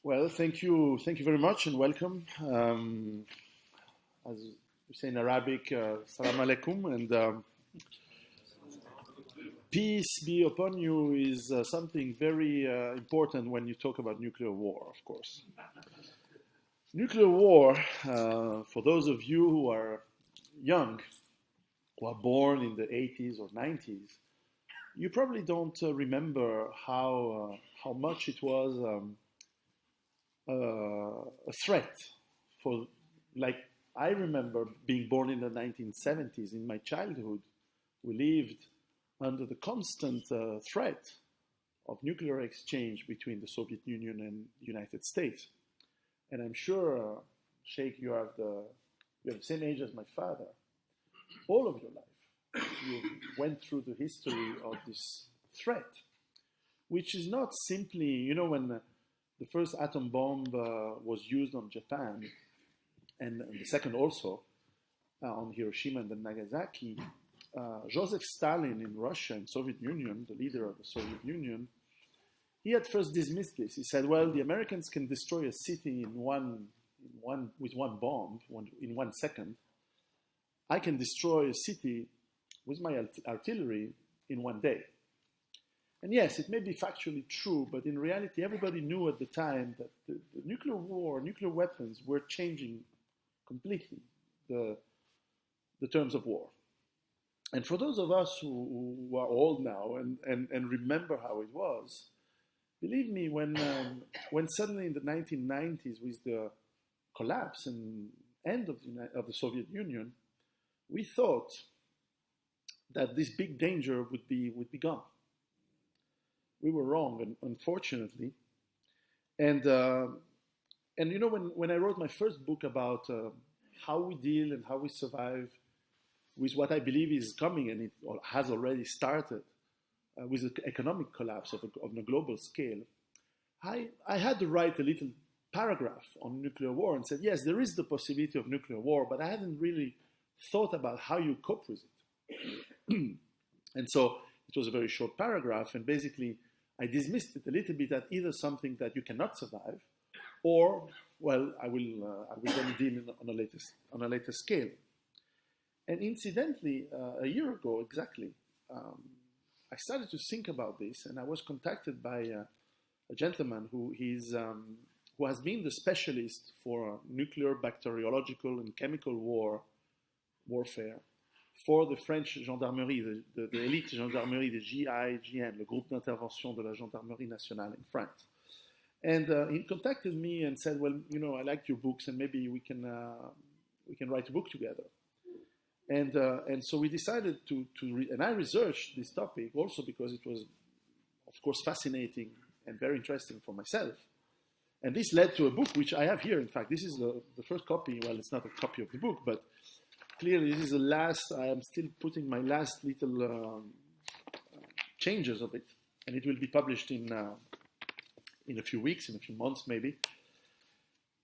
Well, thank you very much, and welcome. As we say in Arabic, Salam alaikum, and peace be upon you is something very important when you talk about nuclear war, of course. Nuclear war, for those of you who are young, who are born in the 80s or 90s, you probably don't remember how much it was a threat for, like, I remember being born in the 1970s. In my childhood, we lived under the constant threat of nuclear exchange between the Soviet Union and the United States. And I'm sure, Sheikh, you have the same age as my father. All of your life, you went through the history of this threat, which is not simply, when the first atom bomb was used on Japan, and the second also on Hiroshima and then Nagasaki, Joseph Stalin in Russia and Soviet Union, the leader of the Soviet Union, he at first dismissed this. He said, well, the Americans can destroy a city with one bomb in 1 second. I can destroy a city with my artillery in 1 day. And yes, it may be factually true, but in reality, everybody knew at the time that the nuclear war, nuclear weapons were changing completely the terms of war. And for those of us who are old now and remember how it was, believe me, when suddenly in the 1990s, with the collapse and end of the Soviet Union, we thought that this big danger would be gone. We were wrong, unfortunately. And when I wrote my first book about how we deal and how we survive with what I believe is coming, and it has already started, with the economic collapse on a global scale, I had to write a little paragraph on nuclear war and said, yes, there is the possibility of nuclear war, but I hadn't really thought about how you cope with it. And so it was a very short paragraph, and basically I dismissed it a little bit as either something that you cannot survive, or, well, I will then deal on a later scale. And incidentally, a year ago exactly, I started to think about this, and I was contacted by a gentleman who has been the specialist for nuclear, bacteriological, and chemical warfare for the French gendarmerie, the elite gendarmerie, the GIGN, le Groupe d'Intervention de la Gendarmerie Nationale in France. And he contacted me and said, well, I liked your books, and maybe we can write a book together. And so we decided to read, and I researched this topic also because it was, of course, fascinating and very interesting for myself. And this led to a book which I have here. In fact, this is the first copy. Well, it's not a copy of the book, but clearly this is the last. I am still putting my last little changes of it, and it will be published in a few weeks, in a few months maybe.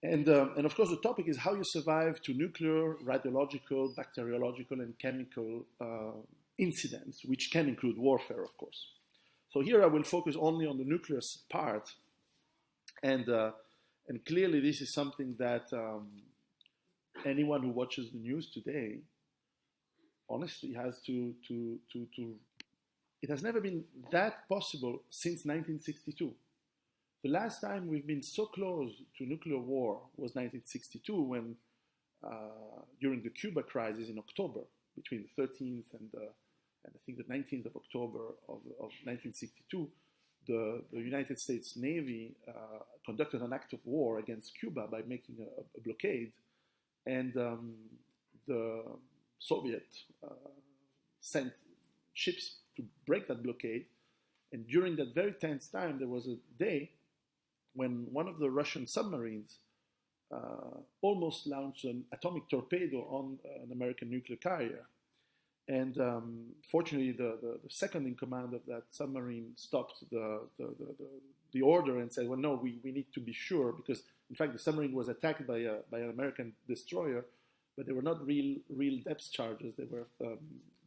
And of course, the topic is how you survive to nuclear, radiological, bacteriological, and chemical incidents, which can include warfare, of course. So here I will focus only on the nuclear part, and clearly this is something that anyone who watches the news today, honestly, has to. It has never been that possible since 1962. The last time we've been so close to nuclear war was 1962, when, during the Cuba crisis in October, between the 13th and I think the 19th of October of 1962, the United States Navy conducted an act of war against Cuba by making a blockade, and the Soviet sent ships to break that blockade. And during that very tense time, there was a day when one of the Russian submarines almost launched an atomic torpedo on an American nuclear carrier. And fortunately, the second in command of that submarine stopped the order and said, well, no, we need to be sure, because, in fact, the submarine was attacked by an American destroyer, but they were not real depth charges. They were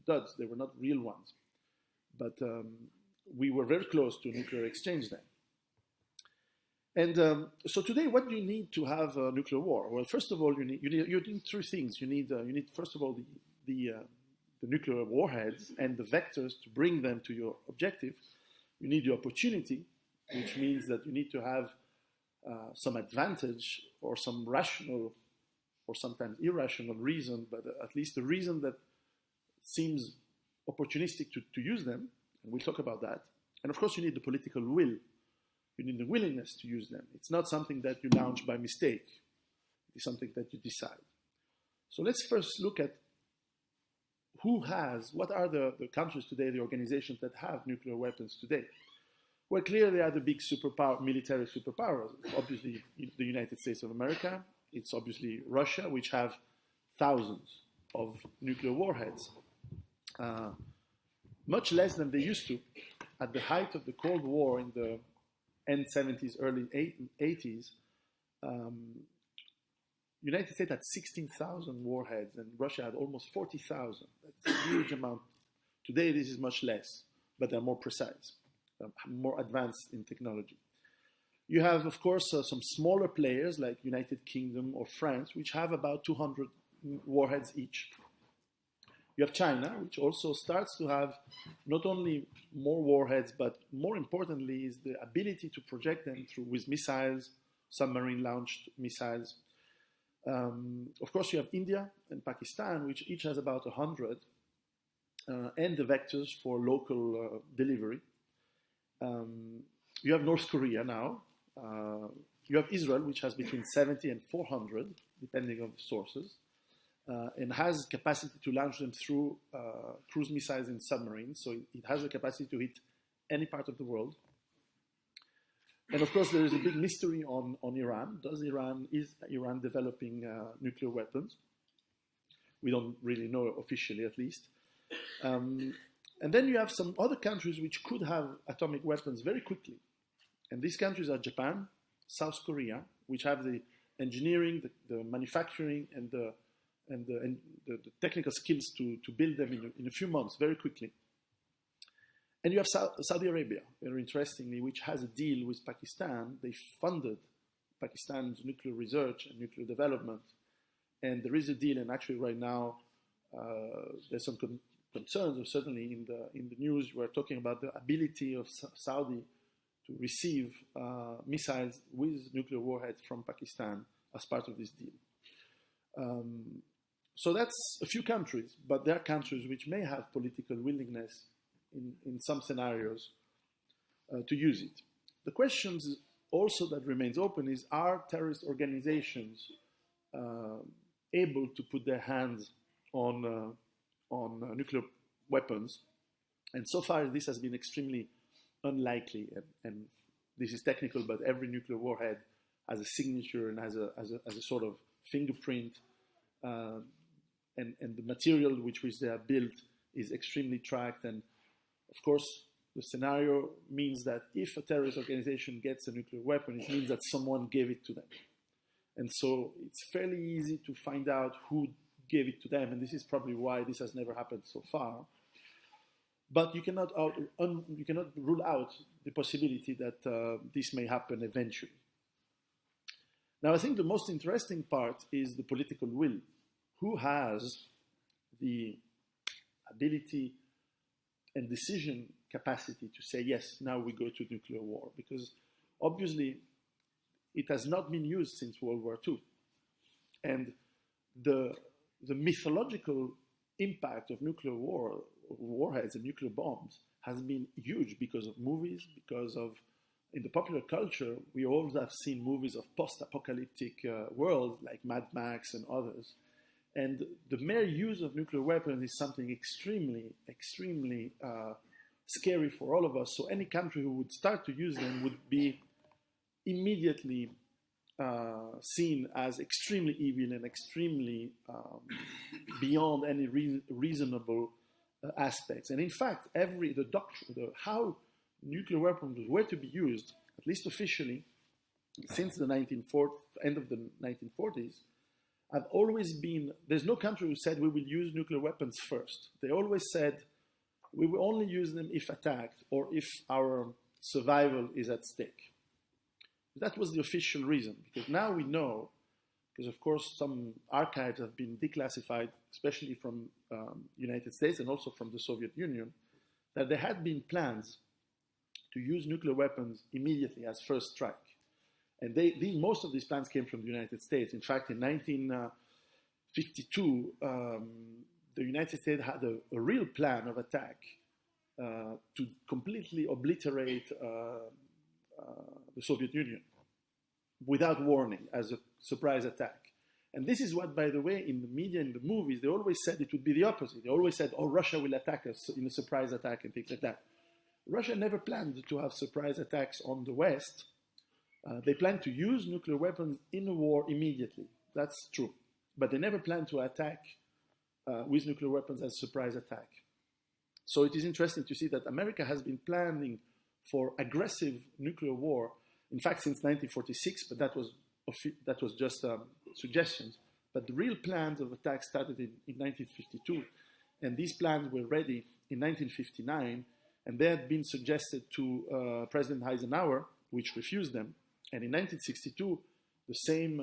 duds. They were not real ones. But we were very close to a nuclear exchange then. And so today, what do you need to have a nuclear war? Well, first of all, you need three things. You need first of all the nuclear warheads and the vectors to bring them to your objective. You need the opportunity, which means that you need to have some advantage or some rational or sometimes irrational reason, but at least a reason that seems opportunistic to use them. And we'll talk about that. And of course, you need the political will. You need the willingness to use them. It's not something that you launch by mistake. It's something that you decide. So let's first look at what are the countries today, the organizations that have nuclear weapons today. Well, clearly they are the big military superpowers. It's obviously the United States of America. It's obviously Russia, which have thousands of nuclear warheads. Much less than they used to. At the height of the Cold War in the end 70s, early 80s, United States had 16,000 warheads and Russia had almost 40,000. That's a huge amount. Today this is much less, but they're more precise, more advanced in technology. You have, of course, some smaller players like United Kingdom or France, which have about 200 warheads each. You have China, which also starts to have not only more warheads, but more importantly is the ability to project them with missiles, submarine-launched missiles. Of course, you have India and Pakistan, which each has about 100, and the vectors for local delivery. You have North Korea now. You have Israel, which has between 70 and 400, depending on the sources. And has capacity to launch them through cruise missiles and submarines. So it has the capacity to hit any part of the world. And of course, there is a big mystery on Iran. Is Iran developing nuclear weapons? We don't really know officially, at least. And then you have some other countries which could have atomic weapons very quickly. And these countries are Japan, South Korea, which have the engineering, the manufacturing, and the technical skills to build them in a few months, very quickly. And you have Saudi Arabia, very interestingly, which has a deal with Pakistan. They funded Pakistan's nuclear research and nuclear development. And there is a deal, and actually right now there's some concerns, or certainly in the news, we're talking about the ability of Saudi to receive missiles with nuclear warheads from Pakistan as part of this deal. So that's a few countries, but there are countries which may have political willingness in some scenarios to use it. The questions also that remains open is, are terrorist organizations able to put their hands on nuclear weapons? And so far this has been extremely unlikely, and this is technical, but every nuclear warhead has a signature and has a sort of fingerprint. And the material which they are built is extremely tracked. And of course, the scenario means that if a terrorist organization gets a nuclear weapon, it means that someone gave it to them. And so it's fairly easy to find out who gave it to them. And this is probably why this has never happened so far. But you cannot rule out the possibility that this may happen eventually. Now, I think the most interesting part is the political will. Who has the ability and decision capacity to say, yes, now we go to nuclear war? Because obviously it has not been used since World War II. And the mythological impact of nuclear warheads and nuclear bombs has been huge because of movies, because of, in the popular culture, we always have seen movies of post-apocalyptic worlds like Mad Max and others. And the mere use of nuclear weapons is something extremely, extremely scary for all of us. So any country who would start to use them would be immediately seen as extremely evil and extremely beyond any reasonable aspects. And in fact, how nuclear weapons were to be used, at least officially, since the end of the 1940s, have always been, there's no country who said we will use nuclear weapons first. They always said we will only use them if attacked or if our survival is at stake. That was the official reason, because now we know, because of course some archives have been declassified, especially from United States and also from the Soviet Union, that there had been plans to use nuclear weapons immediately as first strike. And most of these plans came from the United States. In fact, in 1952, the United States had a real plan of attack to completely obliterate the Soviet Union without warning, as a surprise attack. And this is what, by the way, in the media, in the movies, they always said it would be the opposite. They always said, oh, Russia will attack us in a surprise attack and things like that. Russia never planned to have surprise attacks on the West. They planned to use nuclear weapons in a war immediately. That's true. But they never planned to attack with nuclear weapons as a surprise attack. So it is interesting to see that America has been planning for aggressive nuclear war, in fact, since 1946, but that was just suggestions. But the real plans of attack started in 1952, and these plans were ready in 1959, and they had been suggested to President Eisenhower, which refused them. And in 1962, the same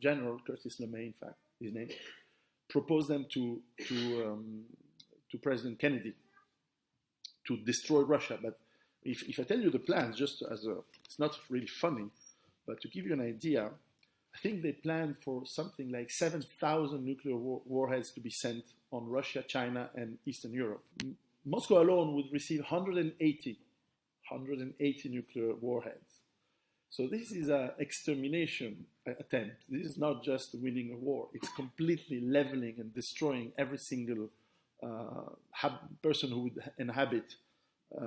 general, Curtis LeMay, in fact, his name, proposed them to President Kennedy to destroy Russia. But if I tell you the plans, just it's not really funny, but to give you an idea, I think they planned for something like 7,000 nuclear warheads to be sent on Russia, China, and Eastern Europe. Moscow alone would receive 180 nuclear warheads. So this is an extermination attempt. This is not just winning a war. It's completely leveling and destroying every single person who would inhabit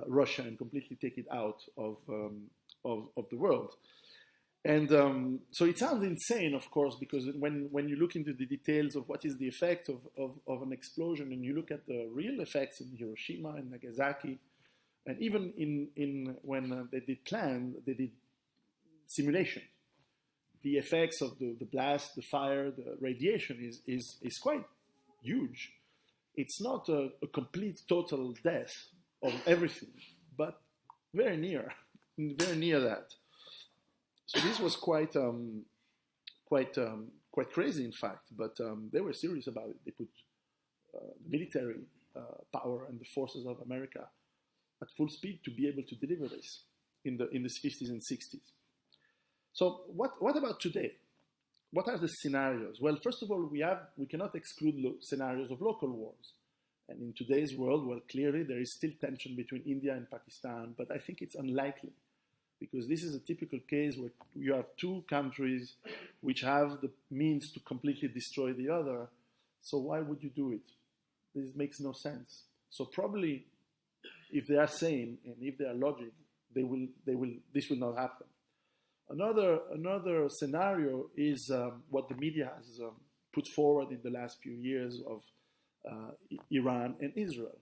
Russia and completely take it out of the world. And so it sounds insane, of course, because when you look into the details of what is the effect of an explosion, and you look at the real effects in Hiroshima and Nagasaki, and even when they did simulation, the effects of the blast, the fire, the radiation is quite huge. It's not a complete total death of everything, but very near that. So this was quite crazy, in fact. But they were serious about it. They put military power and the forces of America at full speed to be able to deliver this in the 50s and 60s. So what about today? What are the scenarios? Well, first of all, we cannot exclude scenarios of local wars. And in today's world, well, clearly there is still tension between India and Pakistan, but I think it's unlikely, because this is a typical case where you have two countries which have the means to completely destroy the other. So why would you do it? This makes no sense. So probably, if they are sane and if they are logic, this will not happen. Another scenario is what the media has put forward in the last few years of Iran and Israel.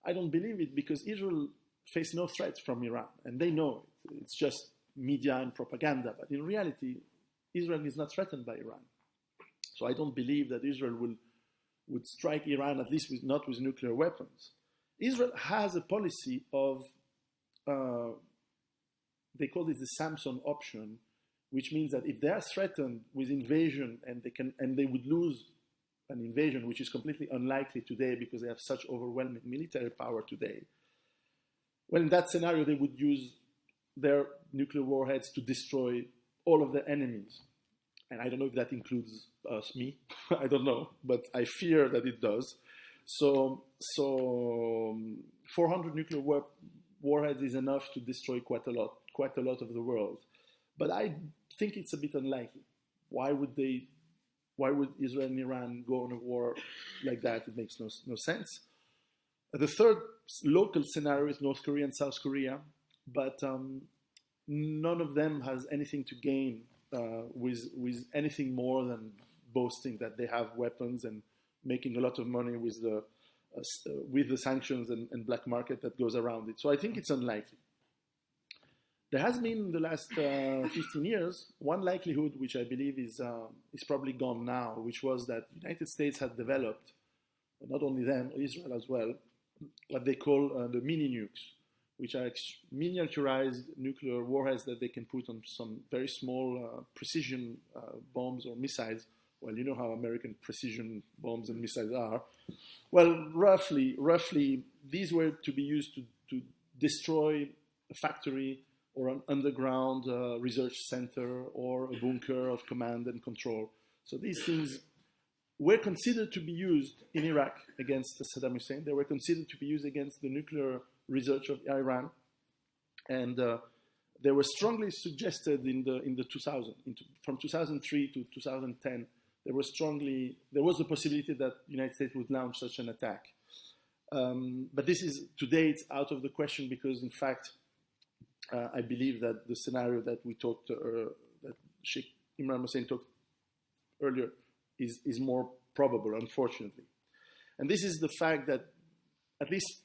I don't believe it, because Israel face no threats from Iran, and they know it. It's just media and propaganda. But in reality, Israel is not threatened by Iran. So I don't believe that Israel would strike Iran, at least not with nuclear weapons. Israel has a policy of, they call it the Samson option, which means that if they are threatened with invasion and they would lose an invasion, which is completely unlikely today because they have such overwhelming military power today, well, in that scenario, they would use their nuclear warheads to destroy all of their enemies. And I don't know if that includes me. I don't know, but I fear that it does. So 400 nuclear warheads is enough to destroy quite a lot of the world. But I think it's a bit unlikely. Why would Israel and Iran go on a war like that? It makes no sense. The third local scenario is North Korea and South Korea, but none of them has anything to gain with anything more than boasting that they have weapons and making a lot of money with the sanctions and black market that goes around it. So I think it's unlikely. There has been in the last 15 years one likelihood, which I believe is probably gone now, which was that the United States had developed, not only them, Israel as well, what they call the mini nukes, which are miniaturized nuclear warheads that they can put on some very small precision bombs or missiles. Well, you know how American precision bombs and missiles are. Well, roughly, these were to be used to destroy a factory or an underground research center or a bunker of command and control. So these things were considered to be used in Iraq against Saddam Hussein. They were considered to be used against the nuclear research of Iran. And they were strongly suggested in the 2000s. From 2003 to 2010, there was the possibility that the United States would launch such an attack. But this is, today, it's out of the question because, in fact, I believe that the scenario that we talked, that Sheikh Imran Hussein talked earlier, is more probable, unfortunately. And this is the fact that, at least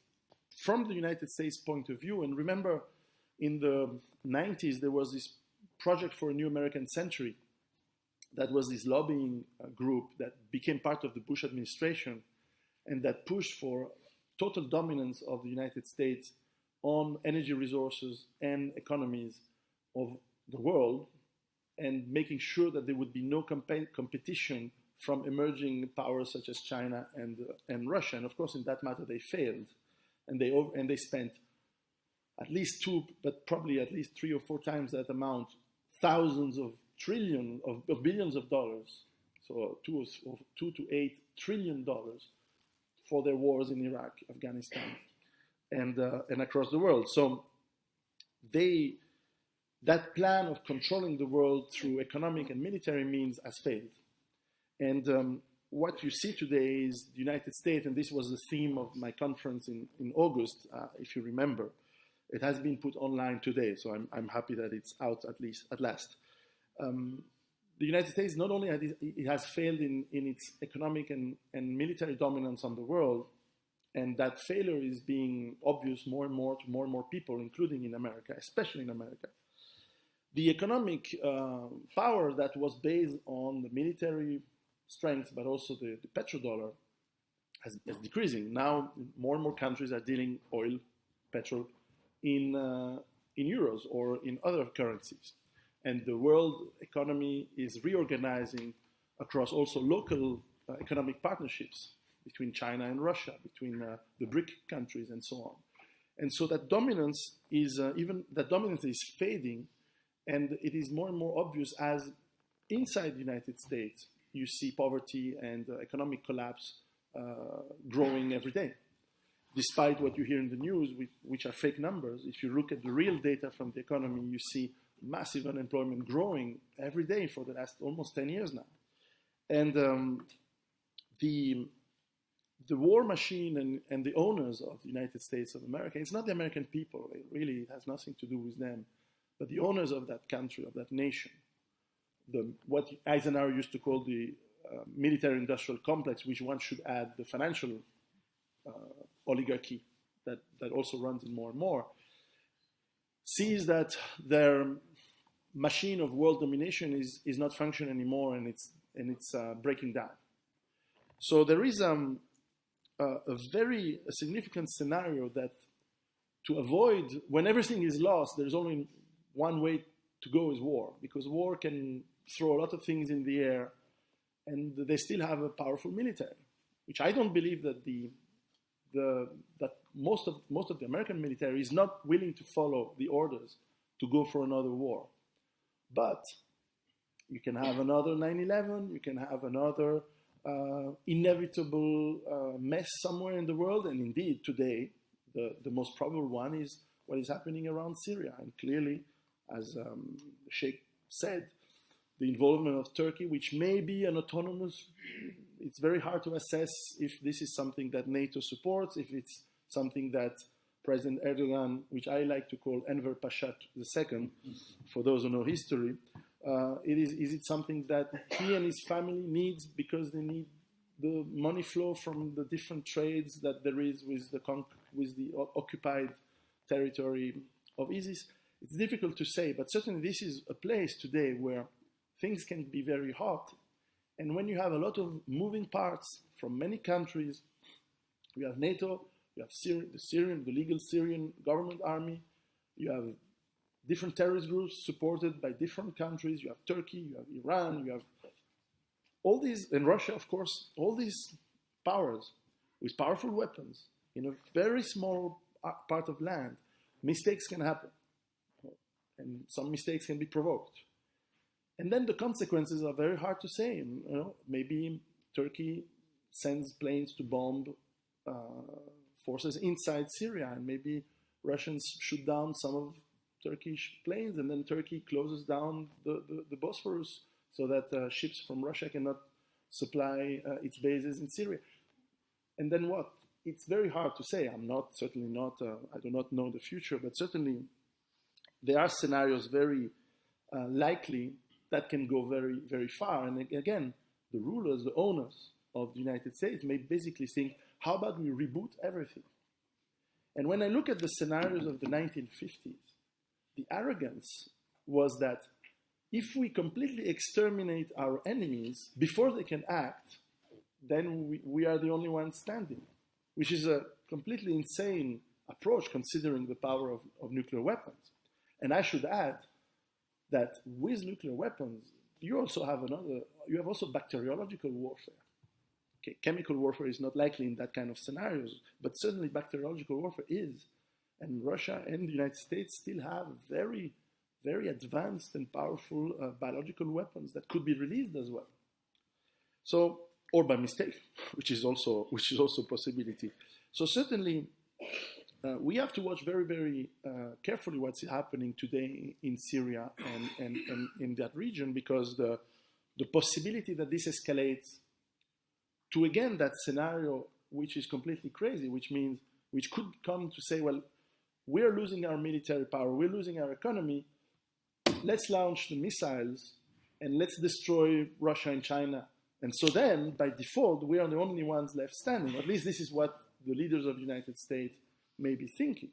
from the United States point of view, and remember, in the 90s, there was this Project for a New American Century. That was this lobbying group that became part of the Bush administration and that pushed for total dominance of the United States on energy resources and economies of the world, and making sure that there would be no competition from emerging powers such as China and Russia. And of course, in that matter, they failed, and they spent at least but probably at least 3 or 4 times that amount, thousands of billions of dollars, so $2 to $8 trillion for their wars in Iraq, Afghanistan, and across the world. So that plan of controlling the world through economic and military means has failed. And what you see today is the United States, and this was the theme of my conference in August, if you remember. It has been put online today, so I'm happy that it's out at last. The United States not only has failed in its economic and military dominance on the world, and that failure is being obvious more and more to more and more people, including in America, especially in America. The economic power that was based on the military strength, but also the petrodollar, is decreasing. Now, more and more countries are dealing oil, petrol, in euros or in other currencies. And the world economy is reorganizing across also local economic partnerships between China and Russia, between the BRIC countries and so on. And so that dominance is fading, and it is more and more obvious as inside the United States you see poverty and economic collapse growing every day. Despite what you hear in the news, which are fake numbers, if you look at the real data from the economy, you see massive unemployment growing every day for the last almost 10 years now. And the war machine and the owners of the United States of America, it's not the American people, it has nothing to do with them, but the owners of that country, of that nation, what Eisenhower used to call the military-industrial complex, which one should add the financial oligarchy that also runs in more and more, sees that their machine of world domination is not functioning anymore, and it's breaking down. So there is a very significant scenario that to avoid, when everything is lost, there's only one way to go is war, because war can throw a lot of things in the air, and they still have a powerful military, which I don't believe that that most of the American military is not willing to follow the orders to go for another war. But you can have another 9/11, you can have another inevitable mess somewhere in the world, and indeed today the most probable one is what is happening around Syria. And clearly, as Sheikh said, the involvement of Turkey, which may be an autonomous, it's very hard to assess if this is something that NATO supports, if it's something that President Erdogan, which I like to call Enver Pasha II, for those who know history, is it something that he and his family needs because they need the money flow from the different trades that there is with the occupied territory of ISIS? It's difficult to say, but certainly this is a place today where things can be very hot. And when you have a lot of moving parts from many countries, you have NATO You have the legal Syrian government army. You have different terrorist groups supported by different countries. You have Turkey, you have Iran, you have all these, and Russia, of course, all these powers with powerful weapons in a very small part of land. Mistakes can happen, and some mistakes can be provoked. And then the consequences are very hard to say. Maybe Turkey sends planes to bomb forces inside Syria, and maybe Russians shoot down some of Turkish planes, and then Turkey closes down the Bosphorus so that ships from Russia cannot supply its bases in Syria. And then what? It's very hard to say. I do not know the future, but certainly there are scenarios very likely that can go very, very far. And again, the rulers, the owners of the United States may basically think, how about we reboot everything? And when I look at the scenarios of the 1950s, the arrogance was that if we completely exterminate our enemies before they can act, then we are the only ones standing, which is a completely insane approach considering the power of nuclear weapons. And I should add that with nuclear weapons, you have also bacteriological warfare. Okay, chemical warfare is not likely in that kind of scenarios, but certainly bacteriological warfare is. And Russia and the United States still have very, very advanced and powerful biological weapons that could be released as well. So, or by mistake, which is also a possibility. So certainly, we have to watch very, very carefully what's happening today in Syria and in that region, because the possibility that this escalates to, again, that scenario which is completely crazy, which could come to say, well, we're losing our military power, we're losing our economy, let's launch the missiles and let's destroy Russia and China. And so then, by default, we are the only ones left standing. At least this is what the leaders of the United States may be thinking.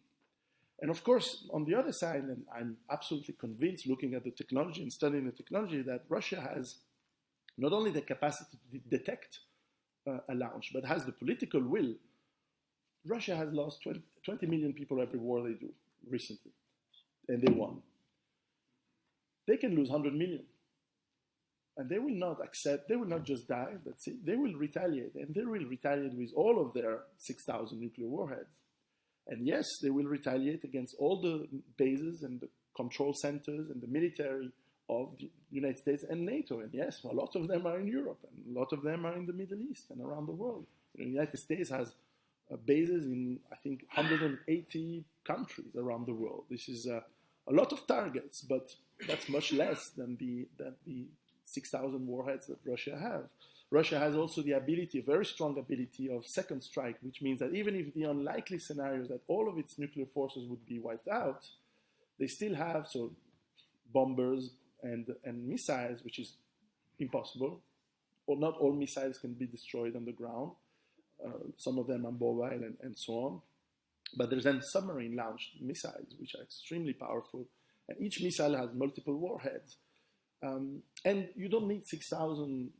And of course, on the other side, and I'm absolutely convinced, looking at the technology and studying the technology, that Russia has not only the capacity to detect a launch, but has the political will. Russia has lost 20 million people every war they do recently, and they won. They can lose 100 million. And they will not accept, they will not just die, that's it. They will retaliate, and they will retaliate with all of their 6,000 nuclear warheads. And yes, they will retaliate against all the bases and the control centers and the military of the United States and NATO. And yes, a lot of them are in Europe, and a lot of them are in the Middle East and around the world. The United States has bases in, I think, 180 countries around the world. This is a lot of targets, but that's much less than the 6,000 warheads that Russia has. Russia has also the ability, a very strong ability of second strike, which means that even if the unlikely scenario that all of its nuclear forces would be wiped out, they still have bombers and missiles, which is impossible. Or not all missiles can be destroyed on the ground. Some of them are mobile and so on. But there's then submarine-launched missiles, which are extremely powerful. And each missile has multiple warheads. And you don't need 6,000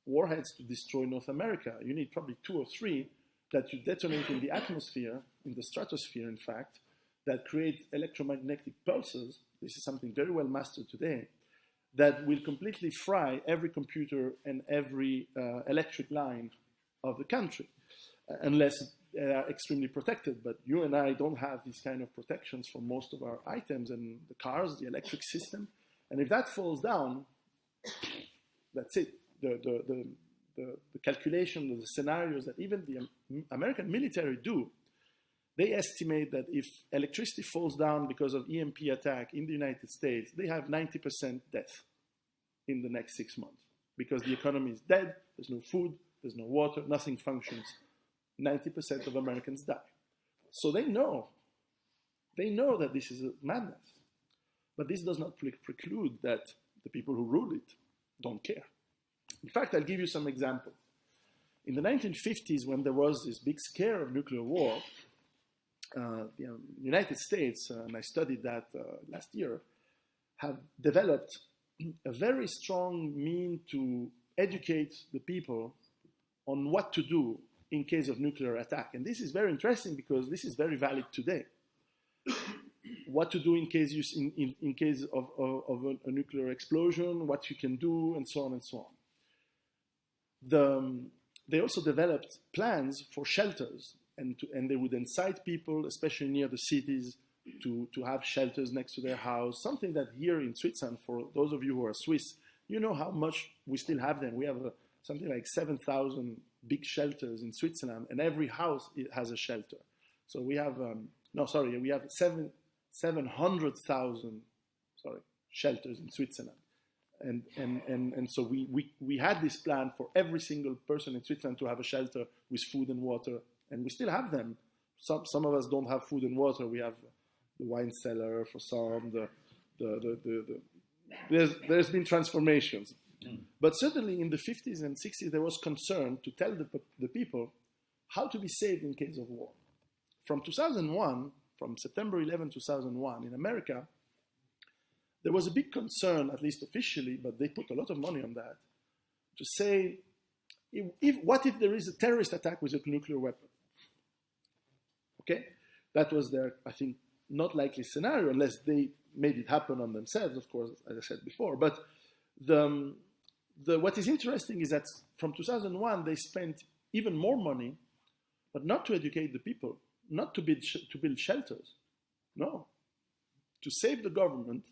warheads to destroy North America. You need probably 2 or 3 that you detonate in the atmosphere, in the stratosphere, in fact, that create electromagnetic pulses. This is something very well mastered today, that will completely fry every computer and every electric line of the country, unless they are extremely protected. But you and I don't have these kind of protections for most of our items and the cars, the electric system. And if that falls down, that's it. The calculation, the scenarios that even the American military do, they estimate that if electricity falls down because of EMP attack in the United States, they have 90% death in the next 6 months, because the economy is dead, there's no food, there's no water, nothing functions. 90% of Americans die. So they know that this is a madness. But this does not preclude that the people who rule it don't care. In fact, I'll give you some examples. In the 1950s, when there was this big scare of nuclear war, the United States, and I studied that last year, have developed a very strong mean to educate the people on what to do in case of nuclear attack. And this is very interesting because this is very valid today. What to do in case of a nuclear explosion, what you can do, and so on and so on. They also developed plans for shelters, and they would incite people, especially near the cities, to have shelters next to their house. Something that here in Switzerland, for those of you who are Swiss, you know how much we still have them. We have something like 7,000 big shelters in Switzerland, and every house has a shelter. So we have we have 700,000 shelters in Switzerland. And so we had this plan for every single person in Switzerland to have a shelter with food and water, and we still have them. Some of us don't have food and water. We have the wine cellar for some. There's been transformations, but certainly in the 50s and 60s there was concern to tell the people how to be saved in case of war. From 2001, from September 11, 2001, in America, there was a big concern, at least officially, but they put a lot of money on that, to say, what if there is a terrorist attack with a nuclear weapon? Okay? That was their, I think, not likely scenario, unless they made it happen on themselves, of course, as I said before. But what is interesting is that from 2001, they spent even more money, but not to educate the people, not to build shelters. No. To save the government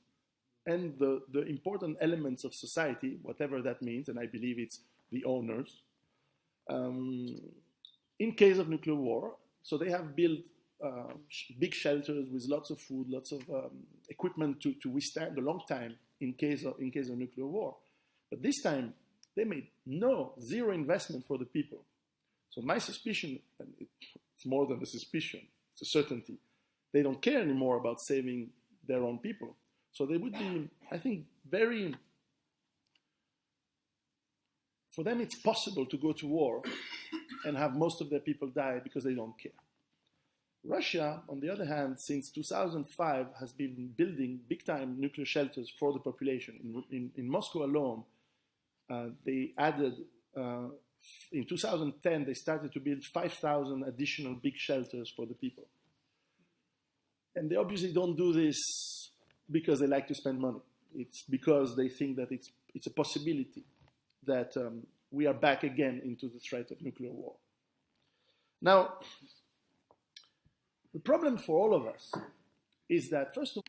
and the important elements of society, whatever that means, and I believe it's the owners, in case of nuclear war. So they have built big shelters with lots of food, lots of equipment to withstand a long time in case of nuclear war. But this time, they made zero investment for the people. So my suspicion, and it's more than a suspicion, it's a certainty, they don't care anymore about saving their own people. So they would be, I think, for them it's possible to go to war and have most of their people die because they don't care. Russia, on the other hand, since 2005, has been building big-time nuclear shelters for the population. In Moscow alone, they added, in 2010, they started to build 5,000 additional big shelters for the people. And they obviously don't do this because they like to spend money. It's because they think that it's a possibility that we are back again into the threat of nuclear war. Now, the problem for all of us is that, first of all,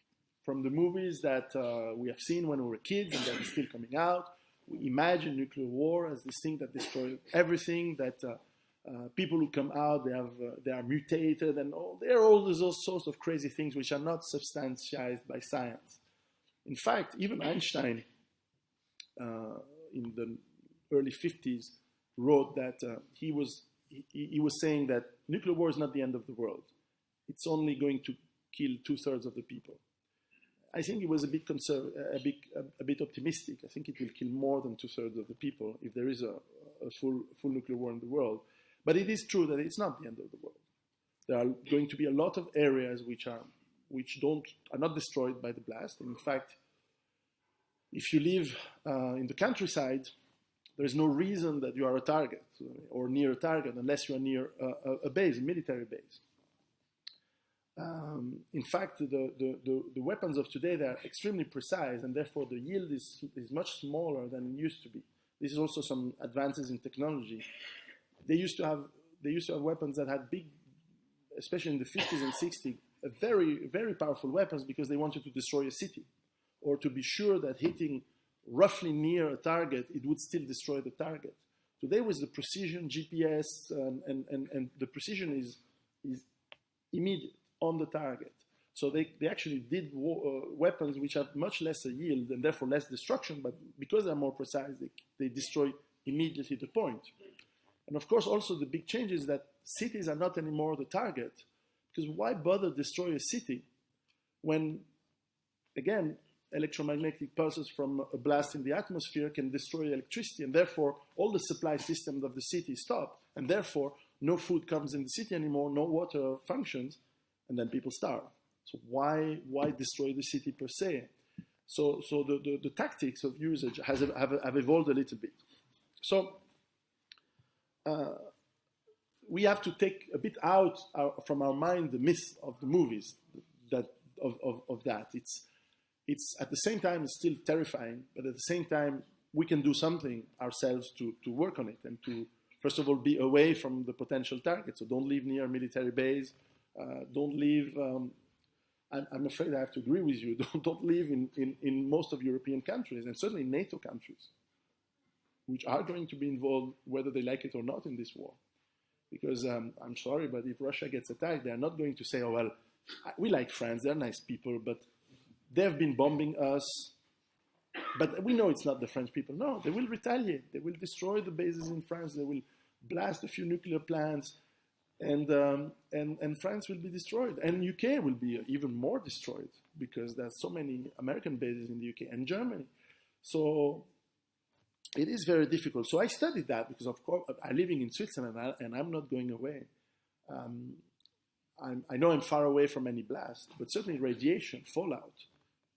from the movies that we have seen when we were kids and that are still coming out, we imagine nuclear war as this thing that destroys everything, that people who come out, they are mutated, and there are all those sorts of crazy things which are not substantiated by science. In fact, even Einstein, in the early 50s, wrote that he was saying that nuclear war is not the end of the world. It's only going to kill 2/3 of the people. I think it was a bit optimistic. I think it will kill more than 2/3 of the people if there is a full nuclear war in the world. But it is true that it's not the end of the world. There are going to be a lot of areas which are not destroyed by the blast. And in fact, if you live in the countryside, there is no reason that you are a target or near a target unless you are near a base, a military base. In fact, the weapons of today, they are extremely precise, and therefore the yield is much smaller than it used to be. This is also some advances in technology. They used to have weapons that had big, especially in the 50s and 60s, very, very powerful weapons because they wanted to destroy a city, or to be sure that hitting roughly near a target, it would still destroy the target. Today with the precision, GPS, and the precision is immediate, on the target. So they actually did weapons which have much lesser yield and therefore less destruction, but because they're more precise, they destroy immediately the point. And of course also the big change is that cities are not anymore the target, because why bother destroy a city when, again, electromagnetic pulses from a blast in the atmosphere can destroy electricity, and therefore all the supply systems of the city stop, and therefore no food comes in the city anymore, no water functions, and then people starve. So why destroy the city per se? So the tactics of usage have evolved a little bit. So we have to take a bit out from our mind the myth of the movies that of that. It's at the same time it's still terrifying, but at the same time we can do something ourselves to work on it and to first of all be away from the potential target. So don't live near a military base. Don't live. I'm afraid I have to agree with you. Don't live in most of European countries and certainly NATO countries, which are going to be involved whether they like it or not in this war. Because I'm sorry, but if Russia gets attacked, they're not going to say, oh, well, we like France, they're nice people, but they've been bombing us. But we know it's not the French people. No, they will retaliate. They will destroy the bases in France. They will blast a few nuclear plants, and France will be destroyed. And UK will be even more destroyed because there's so many American bases in the UK and Germany. So it is very difficult. So I studied that because, of course, I'm living in Switzerland and I'm not going away. I know I'm far away from any blast, but certainly radiation, fallout,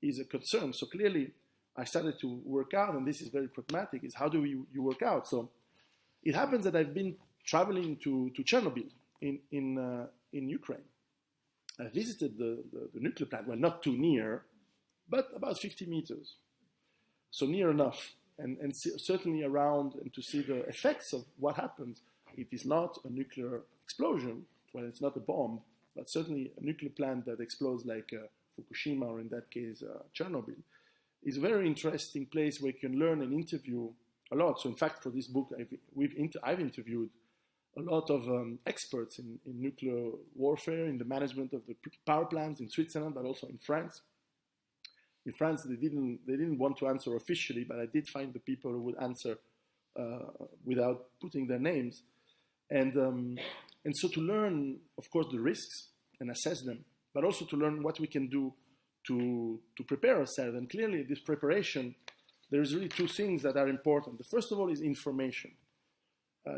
is a concern. So clearly, I started to work out, and this is very pragmatic, is how do you work out? So it happens that I've been traveling to Chernobyl in Ukraine. I visited the nuclear plant, well, not too near, but about 50 meters. So near enough, and certainly around, and to see the effects of what happens. It is not a nuclear explosion, well, it's not a bomb, but certainly a nuclear plant that explodes like Fukushima, or in that case, Chernobyl, is a very interesting place where you can learn and interview a lot. So in fact, for this book, I've interviewed a lot of experts in nuclear warfare, in the management of the power plants in Switzerland, but also in France. In France, they didn't want to answer officially, but I did find the people who would answer without putting their names. And so to learn, of course, the risks and assess them, but also to learn what we can do to prepare ourselves. And clearly, this preparation, there's really two things that are important. The first of all is information.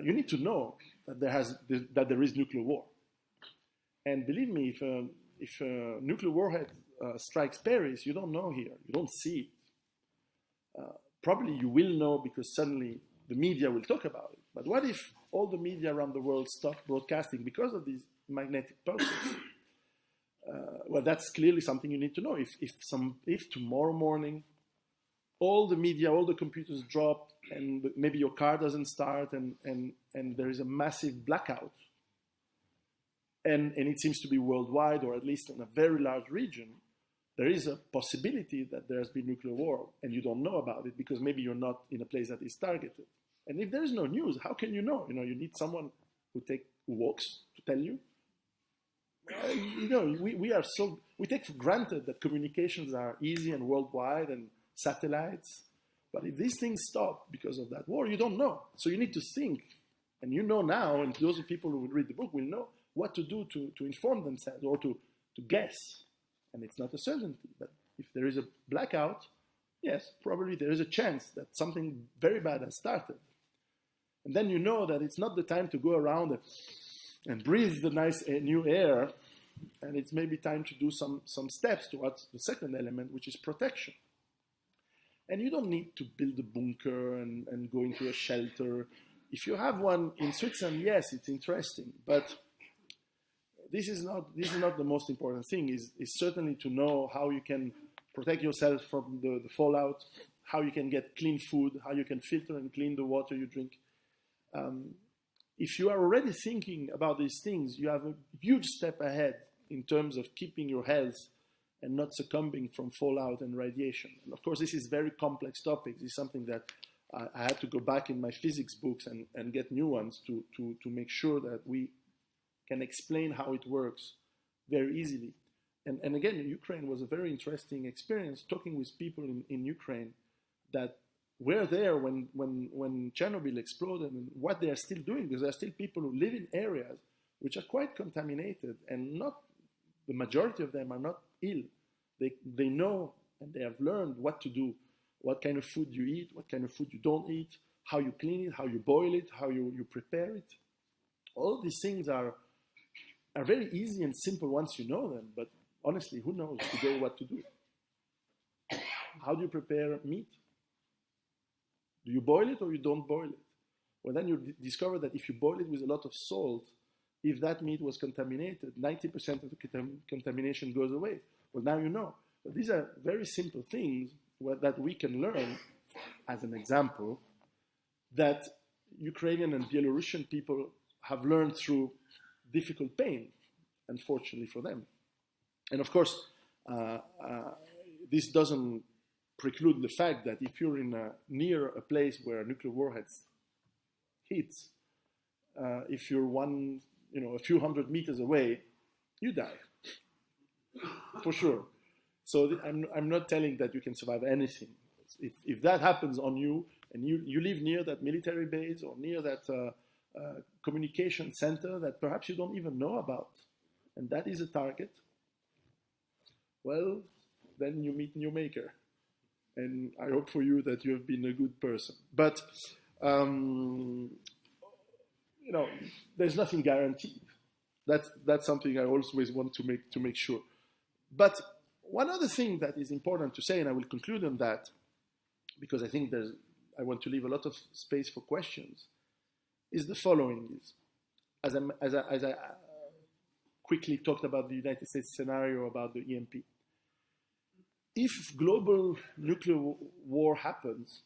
You need to know that there is nuclear war. And believe me, if a nuclear warhead strikes Paris, you don't know here. You don't see it. Probably you will know because suddenly the media will talk about it. But what if all the media around the world stop broadcasting because of these magnetic pulses? Well, that's clearly something you need to know. If tomorrow morning all the media, all the computers drop, and maybe your car doesn't start, and there is a massive blackout, and it seems to be worldwide, or at least in a very large region, there is a possibility that there has been nuclear war, and you don't know about it because maybe you're not in a place that is targeted. And if there is no news, how can you know? You need someone who walks to tell you. We take for granted that communications are easy and worldwide and satellites. But if these things stop because of that war, you don't know. So you need to think. And you know now, and those people who will read the book will know what to do to inform themselves or to guess. And it's not a certainty. But if there is a blackout, yes, probably there is a chance that something very bad has started. And then you know that it's not the time to go around and breathe the nice new air. And it's maybe time to do some steps towards the second element, which is protection. And you don't need to build a bunker and go into a shelter. If you have one in Switzerland, yes, it's interesting. But this is not the most important thing. Is certainly to know how you can protect yourself from the fallout, how you can get clean food, how you can filter and clean the water you drink. If you are already thinking about these things, you have a huge step ahead in terms of keeping your health and not succumbing from fallout and radiation. And of course, this is very complex topic. This is something that I had to go back in my physics books and get new ones to make sure that we can explain how it works very easily. And again, Ukraine was a very interesting experience talking with people in Ukraine that were there when Chernobyl exploded and what they are still doing, because there are still people who live in areas which are quite contaminated, and not the majority of them are not ill. They know and they have learned what to do, what kind of food you eat, what kind of food you don't eat, how you clean it, how you boil it, how you prepare it. All of these things are very easy and simple once you know them, but honestly, who knows today what to do? How do you prepare meat? Do you boil it or you don't boil it? Well, then you discover that if you boil it with a lot of salt, if that meat was contaminated, 90% of the contamination goes away. Well, now you know. But these are very simple things that we can learn, as an example, that Ukrainian and Belarusian people have learned through difficult pain, unfortunately for them. And of course, this doesn't preclude the fact that if you're near a place where a nuclear warhead hits, if you're a few hundred meters away, you die, for sure. So I'm not telling that you can survive anything. If that happens on you, and you live near that military base or near that communication center that perhaps you don't even know about, and that is a target, well, then you meet your maker. And I hope for you that you have been a good person. But, there's nothing guaranteed. That's something I always want to make sure. But one other thing that is important to say, and I will conclude on that, because I think I want to leave a lot of space for questions, is the following. As I quickly talked about the United States scenario about the EMP. If global nuclear war happens,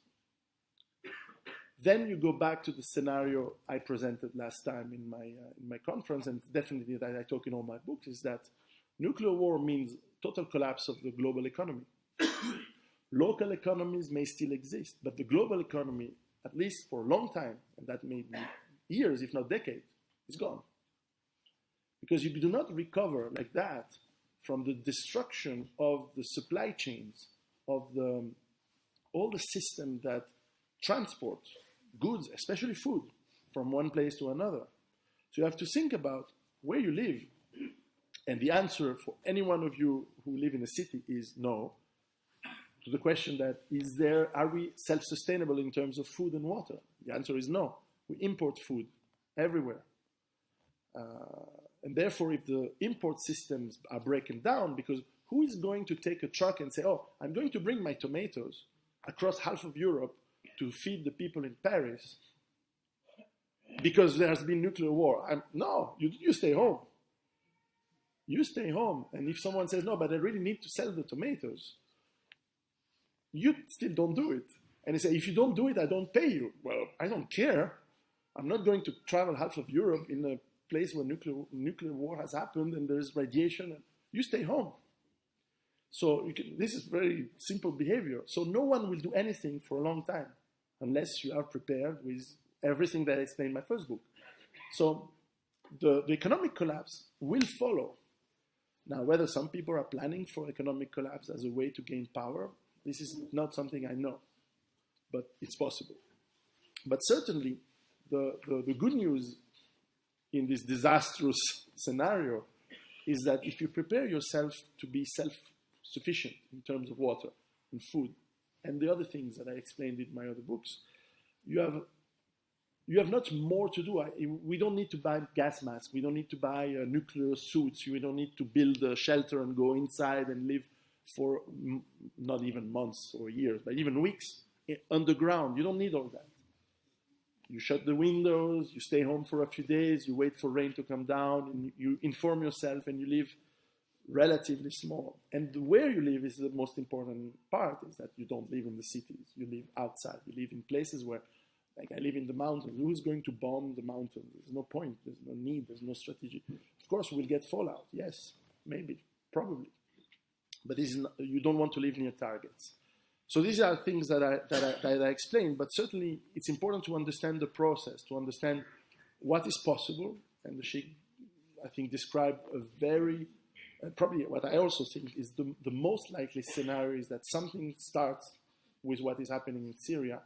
then you go back to the scenario I presented last time in my conference, and definitely that I talk in all my books, is that nuclear war means total collapse of the global economy. Local economies may still exist, but the global economy, at least for a long time, and that may be years, if not decades, is gone. Because you do not recover like that from the destruction of the supply chains, of all the systems that transport goods, especially food, from one place to another. So you have to think about where you live. And the answer for any one of you who live in a city is no. To the question that are we self-sustainable in terms of food and water? The answer is no. We import food everywhere. And therefore, if the import systems are breaking down, because who is going to take a truck and say, oh, I'm going to bring my tomatoes across half of Europe to feed the people in Paris because there has been nuclear war? No, you stay home. You stay home. And if someone says, no, but I really need to sell the tomatoes, you still don't do it. And they say, if you don't do it, I don't pay you. Well, I don't care. I'm not going to travel half of Europe in a place where nuclear war has happened and there's radiation. You stay home. So this is very simple behavior. So no one will do anything for a long time unless you are prepared with everything that I explained in my first book. So the economic collapse will follow. Now, whether some people are planning for economic collapse as a way to gain power, this is not something I know, but it's possible. But certainly, the good news in this disastrous scenario is that if you prepare yourself to be self-sufficient in terms of water and food and the other things that I explained in my other books, you have not more to do. We don't need to buy gas masks. We don't need to buy nuclear suits. We don't need to build a shelter and go inside and live for not even months or years, but even weeks underground. You don't need all that. You shut the windows, you stay home for a few days, you wait for rain to come down, and you inform yourself, and you live relatively small. And where you live is the most important part, is that you don't live in the cities. You live outside. You live in places where, like I live in the mountains. Who's going to bomb the mountains? There's no point. There's no need. There's no strategy. Of course, we'll get fallout. Yes, maybe, probably. But you don't want to live near targets. So these are things that I explained, but certainly it's important to understand the process, to understand what is possible. And the Sheikh, I think, described a very, probably what I also think is the most likely scenario is that something starts with what is happening in Syria.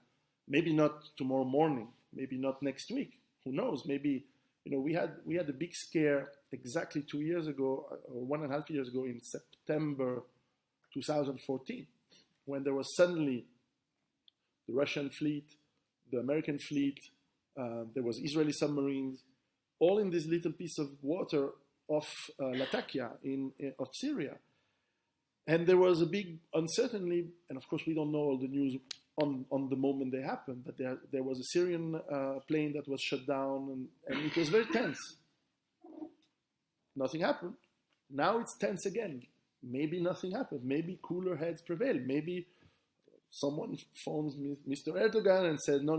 Maybe not tomorrow morning, maybe not next week. Who knows? Maybe, we had a big scare exactly 2 years ago, or 1.5 years ago, in September 2014. When there was suddenly the Russian fleet, the American fleet, there was Israeli submarines, all in this little piece of water off Latakia of Syria. And there was a big uncertainty, and of course we don't know all the news on the moment they happened, but there was a Syrian plane that was shut down, and it was very tense. nothing happened. Now it's tense again. Maybe nothing happened. Maybe cooler heads prevail. Maybe someone phones Mr. Erdogan and says, no,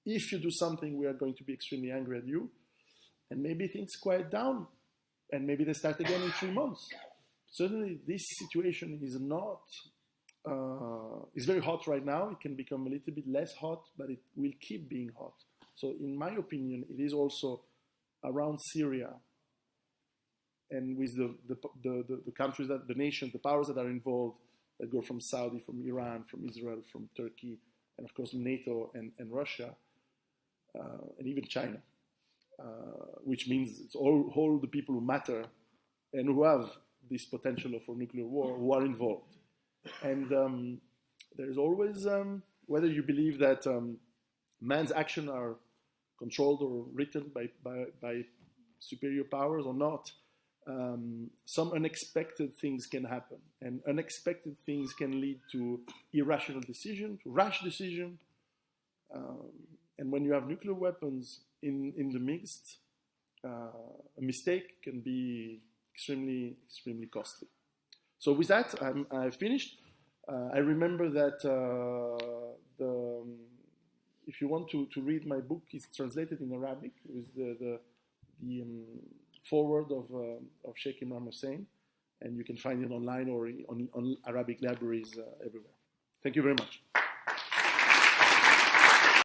if you do something, we are going to be extremely angry at you. And maybe things quiet down. And maybe they start again in 3 months. Certainly, this situation is not, it's very hot right now. It can become a little bit less hot, but it will keep being hot. So in my opinion, it is also around Syria and with the countries, the nations, the powers that are involved, that go from Saudi, from Iran, from Israel, from Turkey, and of course NATO and Russia, and even China, which means it's all the people who matter and who have this potential for nuclear war who are involved. And there's always, whether you believe that man's actions are controlled or written by superior powers or not, some unexpected things can happen. And unexpected things can lead to irrational decision, to rash decision. And when you have nuclear weapons in the midst, a mistake can be extremely, extremely costly. So with that, I've finished. I remember that if you want to read my book, it's translated in Arabic with the foreword of Sheikh Imran Hussein, and you can find it online or on Arabic libraries everywhere. Thank you very much.